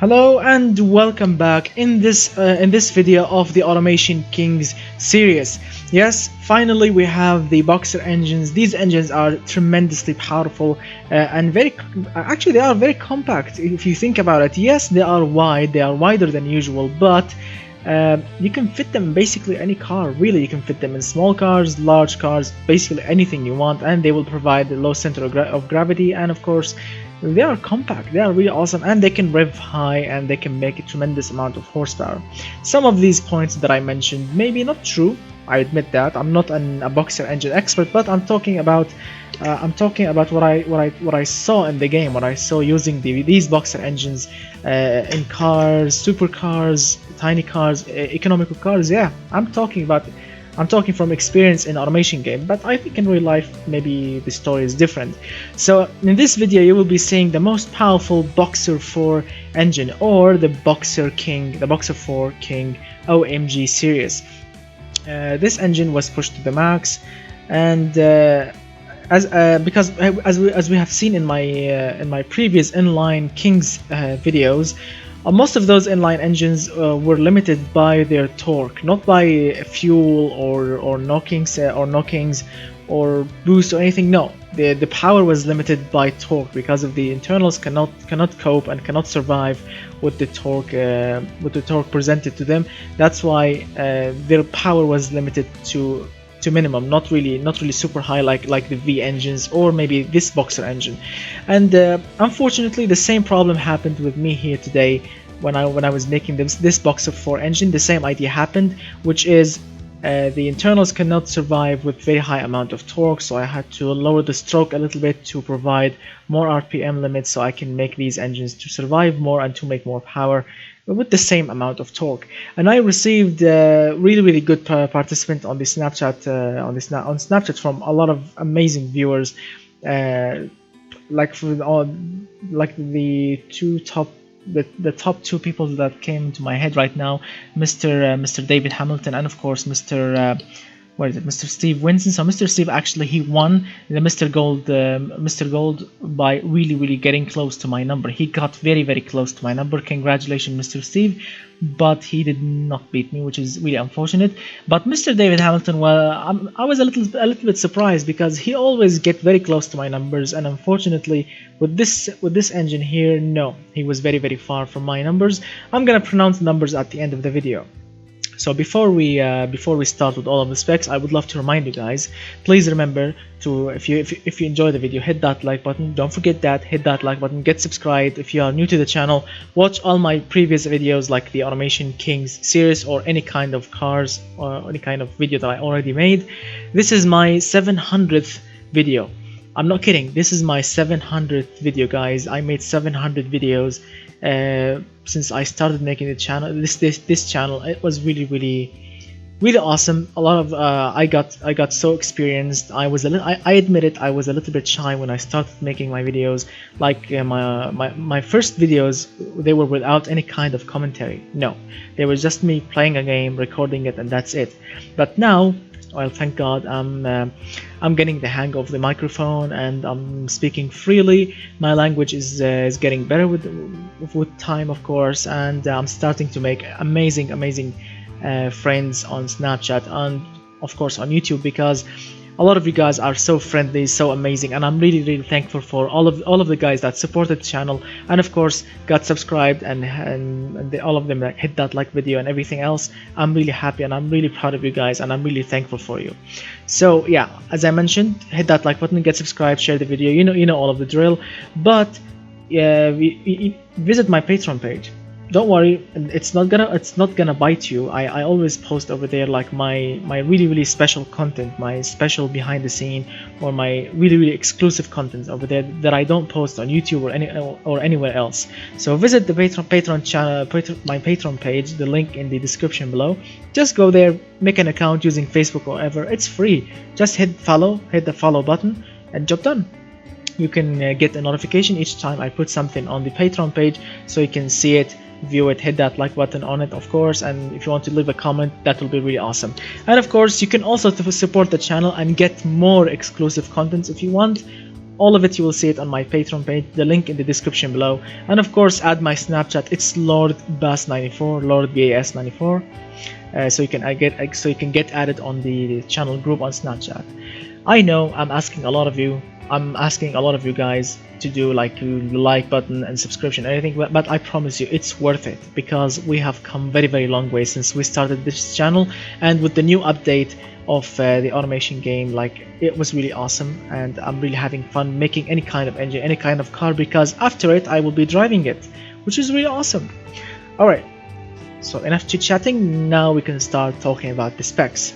Hello and welcome back in this video of the Automation Kings series. Yes, finally we have the Boxer engines. These engines are tremendously powerful and actually they are very compact if you think about it. Yes, they are wide, they are wider than usual, but you can fit them in basically any car. Really, you can fit them in small cars, large cars, basically anything you want, and they will provide a low center of gravity, and of course they are compact, they are really awesome, and they can rev high and they can make a tremendous amount of horsepower. Some of these points that I mentioned may be not true. I admit that I'm not a Boxer engine expert, but I'm talking about what I saw in the game, what I saw using these Boxer engines in cars, supercars, tiny cars, economical cars. Yeah, I'm talking from experience in automation game, but I think in real life maybe the story is different. So in this video you will be seeing the most powerful Boxer 4 engine, or the Boxer 4 King OMG series. This engine was pushed to the max, and as we have seen in my previous inline Kings videos, most of those inline engines were limited by their torque, not by fuel or knockings or boost or anything. No, the power was limited by torque because of the internals cannot cope and cannot survive with the torque presented to them. That's why their power was limited to minimum, not really super high like the V engines or maybe this Boxer engine. And unfortunately the same problem happened with me here today when I was making this Boxer 4 engine. The same idea happened, which is the internals cannot survive with very high amount of torque, so I had to lower the stroke a little bit to provide more RPM limits so I can make these engines to survive more and to make more power with the same amount of torque. And I received really good participant on the Snapchat on Snapchat from a lot of amazing viewers, like the top two people that came to my head right now, Mr. David Hamilton, and of course Mr. Steve Winston. So Mr. Steve actually he won the Mr. Gold by really getting close to my number. He got very close to my number. Congratulations, Mr. Steve, but he did not beat me, which is really unfortunate. But Mr. David Hamilton, well, I was a little bit surprised because he always get very close to my numbers, and unfortunately with this engine here, no, he was very far from my numbers. I'm gonna pronounce the numbers at the end of the video. So before we start with all of the specs, I would love to remind you guys, please remember to, if you enjoy the video, hit that like button. Don't forget that, hit that like button, get subscribed. If you are new to the channel, watch all my previous videos like the Automation Kings series or any kind of cars or any kind of video that I already made. This is my 700th video. I'm not kidding, this is my 700th video, guys. I made 700 videos since I started making the channel, this channel. It was really awesome. A lot of I got so experienced. I admit it, I was a little bit shy when I started making my videos. Like my first videos, they were without any kind of commentary. No, they were just me playing a game, recording it, and that's it. But now, well, thank God, I'm getting the hang of the microphone and I'm speaking freely. My language is getting better with time, of course, and I'm starting to make amazing friends on Snapchat and of course on YouTube, because a lot of you guys are so friendly, so amazing, and I'm really thankful for all of the guys that supported the channel and of course got subscribed and all of them that hit that like video and everything else. I'm really happy and I'm really proud of you guys, and I'm really thankful for you. So yeah, as I mentioned, hit that like button, get subscribed, share the video. You know all of the drill. But visit my Patreon page. Don't worry, it's not gonna bite you. I always post over there like my really special content, my special behind the scene, or my really exclusive content over there that I don't post on YouTube or anywhere else. So visit the Patreon channel, my Patreon page, the link in the description below. Just go there, make an account using Facebook or whatever. It's free. Just hit the follow button, and job done. You can get a notification each time I put something on the Patreon page, so you can see it, view it, hit that like button on it, of course. And if you want to leave a comment, that will be really awesome. And of course you can also support the channel and get more exclusive contents if you want. All of it, you will see it on my Patreon page, the link in the description below. And of course, add my Snapchat. It's Lord Bas94, Lord Bas94. So you can get added on the channel group on Snapchat. I know I'm asking a lot of you. I'm asking a lot of you guys to do like the like button and subscription and everything, but I promise you it's worth it, because we have come very long way since we started this channel, and with the new update of the automation game, like, it was really awesome, and I'm really having fun making any kind of engine, any kind of car, because after it I will be driving it, which is really awesome. Alright, so enough chit chatting, now we can start talking about the specs.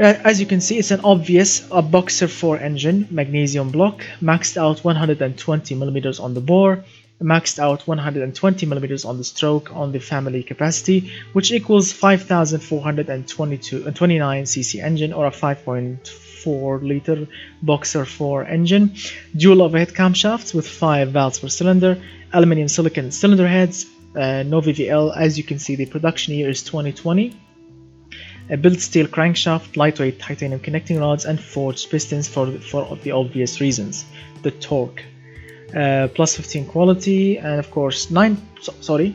As you can see, it's an obvious Boxer 4 engine, magnesium block, maxed out 120mm on the bore, maxed out 120mm on the stroke on the family capacity, which equals 5,429 cc engine, or a 5.4 liter Boxer 4 engine, dual overhead camshafts with 5 valves per cylinder, aluminum silicon cylinder heads, no VVL. As you can see, the production year is 2020. A built steel crankshaft, lightweight titanium connecting rods, and forged pistons for the obvious reasons. The torque, plus 15 quality, and of course sorry,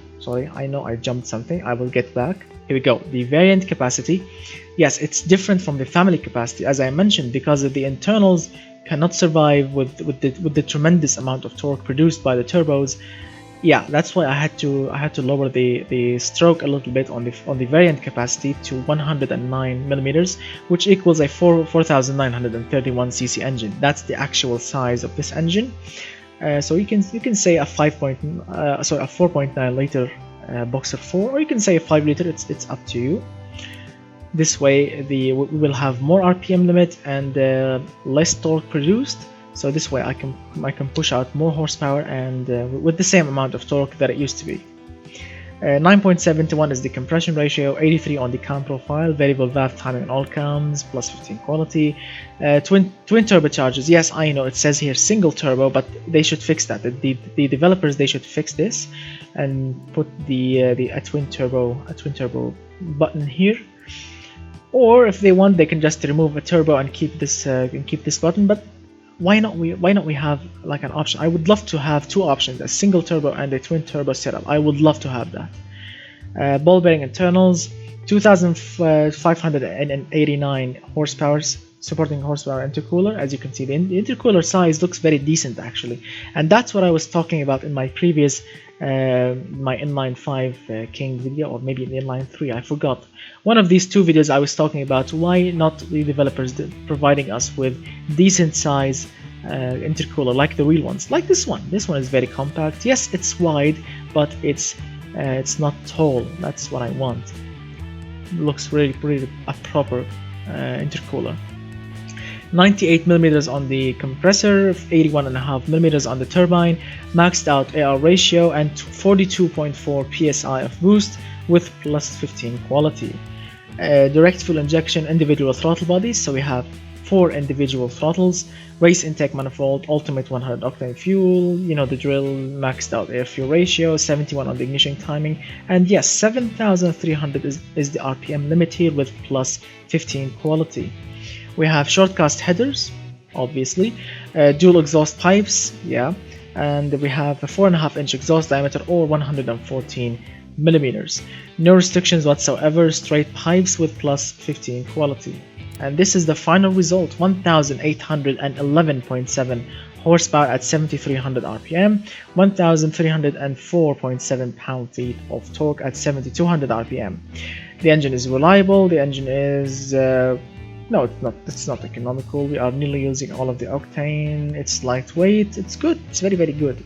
I know I jumped something, I will get back. Here we go. The variant capacity, yes, it's different from the family capacity, as I mentioned, because of the internals cannot survive with the tremendous amount of torque produced by the turbos. Yeah, that's why I had to lower the stroke a little bit on the variant capacity to 109mm, which equals a 4,931 cc engine. That's the actual size of this engine. So you can say a 4.9 liter Boxer 4, or you can say a 5 liter. It's up to you. This way, we will have more RPM limit and less torque produced. So this way I can push out more horsepower and with the same amount of torque that it used to be. 9.7 to 1 is the compression ratio, 83 on the cam profile, variable valve timing on all cams, plus 15 quality. Twin turbochargers, yes, I know it says here single turbo, but they should fix that. The developers, they should fix this and put a twin turbo button here. Or if they want, they can just remove a turbo and keep this button. But why not we have like an option? I would love to have two options, a single turbo and a twin turbo setup. I would love to have that. Ball bearing internals, 2,589 horsepower, supporting horsepower intercooler. As you can see, the intercooler size looks very decent actually, and that's what I was talking about in my previous my inline 5 King video, or maybe in inline 3, I forgot. One of these two videos I was talking about why not the developers providing us with decent size intercooler like the real ones, like this one. This one is very compact. Yes, it's wide, but it's not tall. That's what I want. It looks really a proper intercooler. 98mm on the compressor, 81.5mm on the turbine, maxed out AR ratio, and 42.4 psi of boost with plus 15 quality. Direct fuel injection, individual throttle bodies, so we have 4 individual throttles, race intake manifold, ultimate 100 octane fuel, you know the drill, maxed out air fuel ratio, 71 on the ignition timing, and yes, 7,300 is the RPM limit here with plus 15 quality. We have shortcast headers, obviously, dual exhaust pipes, yeah, and we have a 4.5-inch exhaust diameter, or 114mm. No restrictions whatsoever, straight pipes with plus 15 quality. And this is the final result, 1,811.7 horsepower at 7,300 RPM, 1,304.7 pound-feet of torque at 7,200 RPM. The engine is reliable, the engine is no, it's not economical. We are nearly using all of the octane. It's lightweight. It's good. It's very good.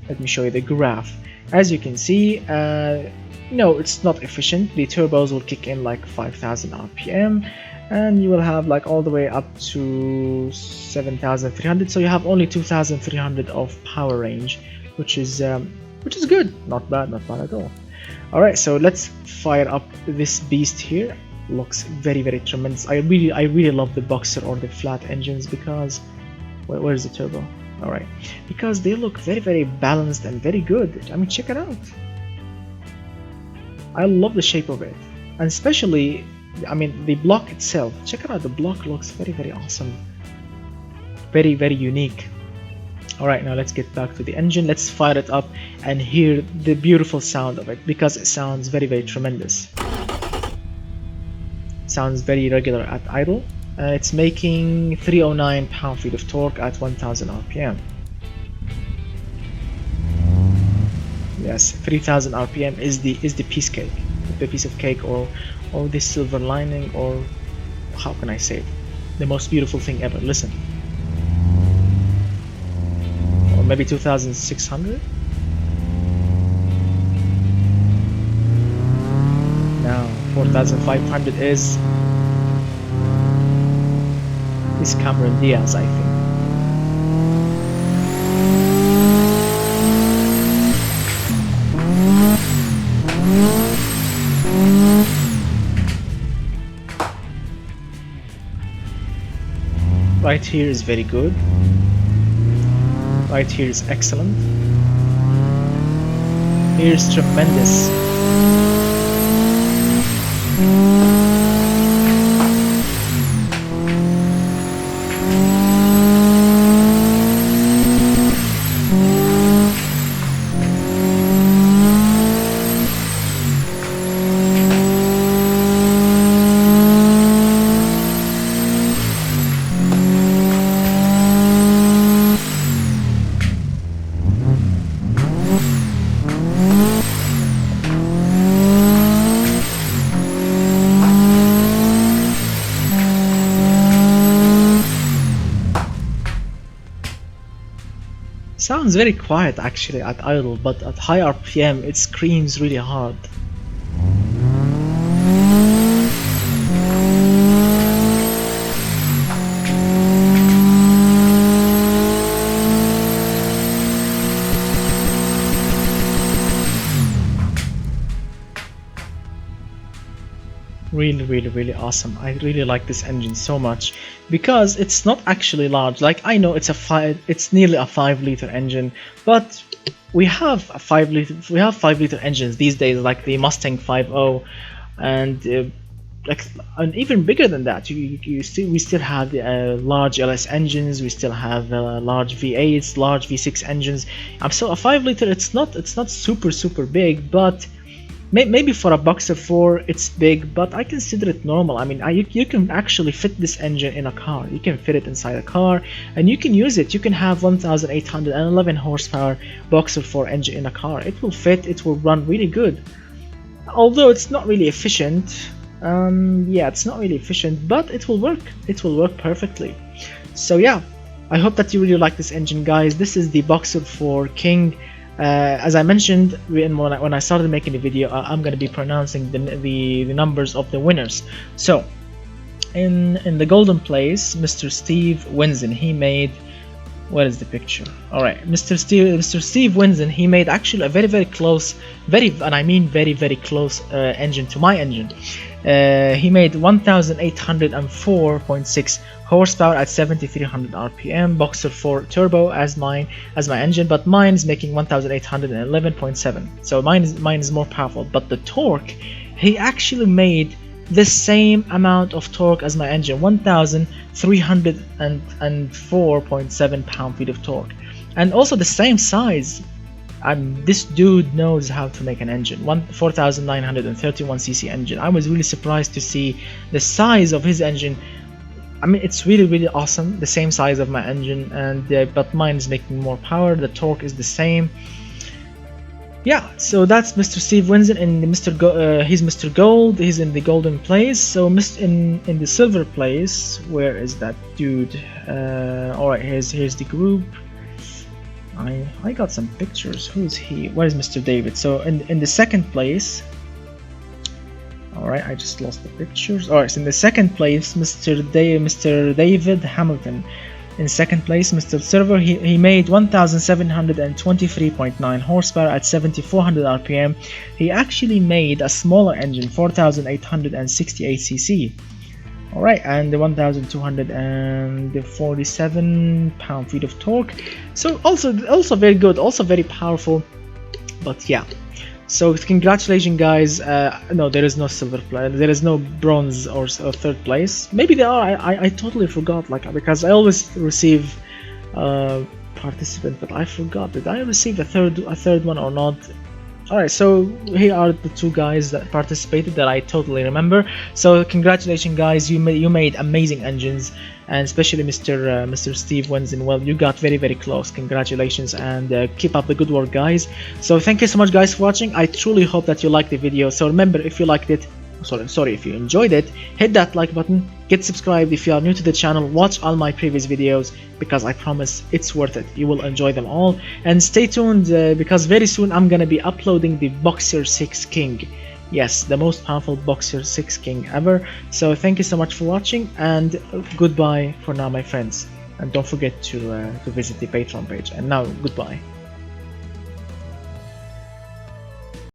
Let me show you the graph. As you can see, no, it's not efficient. The turbos will kick in like 5,000 RPM, and you will have like all the way up to 7,300. So you have only 2,300 of power range, which is good. Not bad at all. All right, so let's fire up this beast here. Looks very tremendous. I really love the Boxer or the flat engines because where's the turbo? All right, because they look very balanced and very good. I mean, check it out. I love the shape of it, and especially, I mean, the block itself. Check it out. The block looks very awesome. Very unique. Alright, now let's get back to the engine. Let's fire it up and hear the beautiful sound of it, because it sounds very, very tremendous. It sounds very regular at idle. It's making 309 pound-feet of torque at 1000 RPM. Yes, 3000 RPM is the piece cake, the piece of cake, or the silver lining, or how can I say it? The most beautiful thing ever. Listen. Or maybe 2600? Now 4500 is Cameron Diaz, I think. Right here is very good. Right here is excellent. Here's tremendous. Sounds very quiet actually at idle, but at high RPM it screams really hard. Really awesome. I really like this engine so much, because it's not actually large. Like, I know it's nearly a 5-liter engine, but we have 5-liter engines these days, like the Mustang 5.0, and even bigger than that. We still have large LS engines. We still have large V8s, large V6 engines. So a 5-liter, it's not super big, but maybe for a Boxer 4 it's big, but I consider it normal. I mean, you can actually fit this engine in a car. You can fit it inside a car and you can use it. You can have 1811 horsepower Boxer 4 engine in a car. It will fit, it will run really good. Although it's not really efficient. Yeah, it's not really efficient, but it will work. It will work perfectly. So yeah, I hope that you really like this engine, guys. This is the Boxer 4 King. As I mentioned when I started making the video, I'm going to be pronouncing the numbers of the winners. So in the golden place, Mr. Steve Winsen, he made, what is the picture? Alright, Mr. Steve Winsen, he made actually a very close, and I mean very close engine to my engine. He made 1804.6 horsepower at 7300 RPM, Boxer 4 turbo as my engine, but mine is making 1811.7. So mine is more powerful, but the torque, he actually made the same amount of torque as my engine, 1304.7 pound-feet of torque, and also the same size. This dude knows how to make an engine. 4931 cc engine. I was really surprised to see the size of his engine. I mean, it's really awesome, the same size of my engine, and but mine is making more power. The torque is the same. Yeah, so that's Mr. Steve Winsen, and he's Mr. Gold. He's in the golden place. So in the silver place, where is that dude? All right, here's the group. I got some pictures. Who's he? Where is Mr. David? So in the second place. Alright, I just lost the pictures. Alright, so in the second place, Mr. David Hamilton. In second place, Mr. Server, he made 1723.9 horsepower at 7400 RPM. He actually made a smaller engine, 4868 cc. Alright, and the 1247 pound-feet of torque. So also very good, also very powerful. But yeah. So congratulations, guys. No, there is no silver place. There is no bronze or third place. Maybe there are. I totally forgot. Like, because I always receive participant, but I forgot. Did I receive a third one or not? Alright, so here are the two guys that participated that I totally remember. So congratulations, guys! You made amazing engines, and especially Mr. Steve Wenzen. Well, you got very close. Congratulations, and keep up the good work, guys. So thank you so much, guys, for watching. I truly hope that you liked the video. So remember, if you liked it, sorry, if you enjoyed it, hit that like button, get subscribed if you are new to the channel, watch all my previous videos, because I promise it's worth it. You will enjoy them all, and stay tuned because very soon I'm gonna be uploading the Boxer 6 King. Yes, the most powerful Boxer 6 King ever. So thank you so much for watching, and goodbye for now, my friends, and don't forget to visit the Patreon page. And now, goodbye.